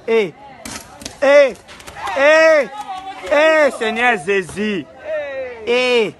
Hé, hé, hé, hé, Seigneur Jésus. Hé.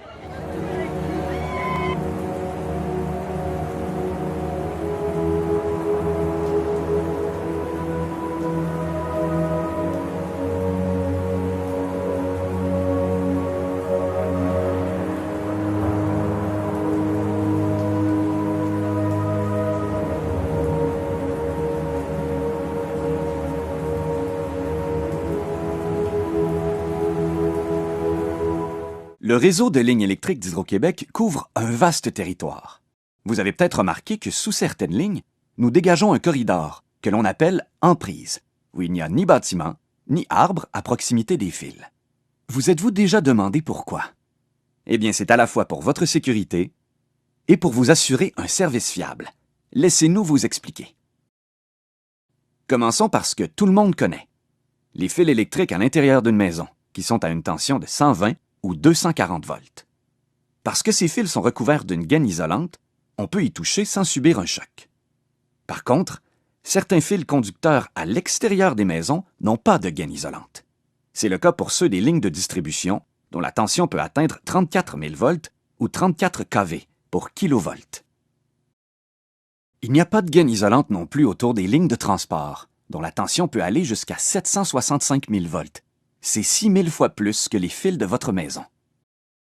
Le réseau de lignes électriques d'Hydro-Québec couvre un vaste territoire. Vous avez peut-être remarqué que sous certaines lignes, nous dégageons un corridor que l'on appelle emprise, où il n'y a ni bâtiment, ni arbre à proximité des fils. Vous êtes-vous déjà demandé pourquoi? Eh bien, c'est à la fois pour votre sécurité et pour vous assurer un service fiable. Laissez-nous vous expliquer. Commençons par ce que tout le monde connaît. Les fils électriques à l'intérieur d'une maison, qui sont à une tension de 120 ou 240 volts. Parce que ces fils sont recouverts d'une gaine isolante, on peut y toucher sans subir un choc. Par contre, certains fils conducteurs à l'extérieur des maisons n'ont pas de gaine isolante. C'est le cas pour ceux des lignes de distribution, dont la tension peut atteindre 34 000 volts ou 34 kV pour kilovolts. Il n'y a pas de gaine isolante non plus autour des lignes de transport, dont la tension peut aller jusqu'à 765 000 volts. C'est 6 000 fois plus que les fils de votre maison.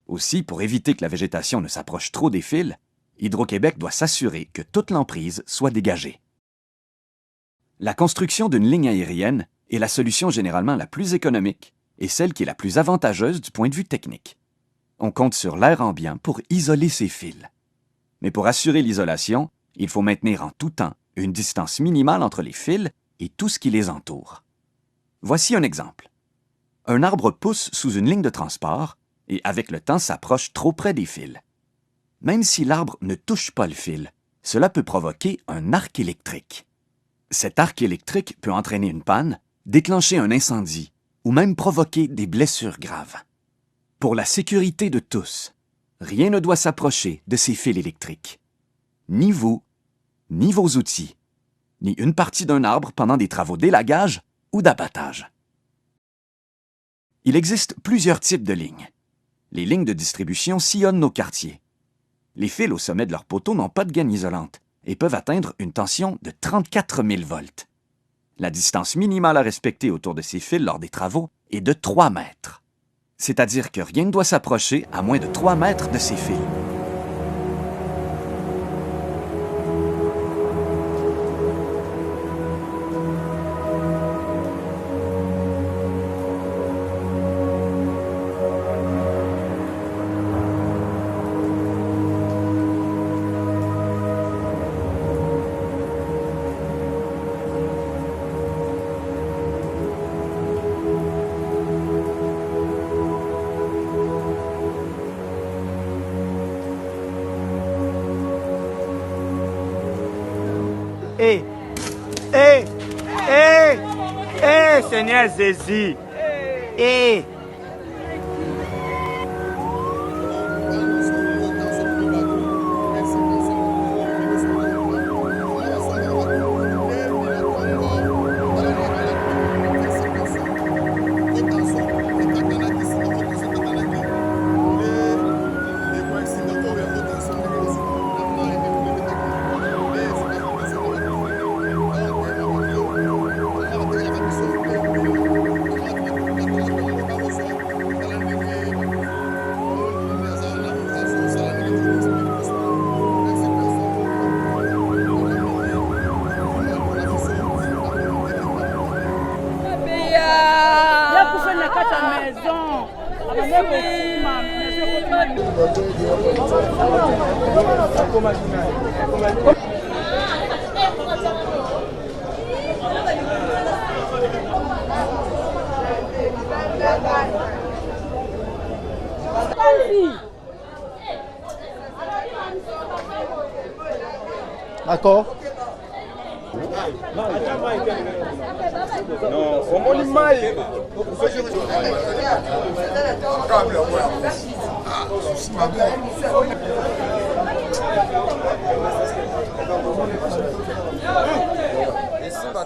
Aussi, pour éviter que la végétation ne s'approche trop des fils, Hydro-Québec doit s'assurer que toute l'emprise soit dégagée. La construction d'une ligne aérienne est la solution généralement la plus économique et celle qui est la plus avantageuse du point de vue technique. On compte sur l'air ambiant pour isoler ces fils. Mais pour assurer l'isolation, il faut maintenir en tout temps une distance minimale entre les fils et tout ce qui les entoure. Voici un exemple. Un arbre pousse sous une ligne de transport et avec le temps s'approche trop près des fils. Même si l'arbre ne touche pas le fil, cela peut provoquer un arc électrique. Cet arc électrique peut entraîner une panne, déclencher un incendie ou même provoquer des blessures graves. Pour la sécurité de tous, rien ne doit s'approcher de ces fils électriques. Ni vous, ni vos outils, ni une partie d'un arbre pendant des travaux d'élagage ou d'abattage. Il existe plusieurs types de lignes. Les lignes de distribution sillonnent nos quartiers. Les fils au sommet de leurs poteaux n'ont pas de gaine isolante et peuvent atteindre une tension de 34 000 volts. La distance minimale à respecter autour de ces fils lors des travaux est de 3 mètres. C'est-à-dire que rien ne doit s'approcher à moins de 3 mètres de ces fils. Hé, hé, hé, hé, Seigneur Jésus. Hé. D'accord. Non, comment il maille? Ah,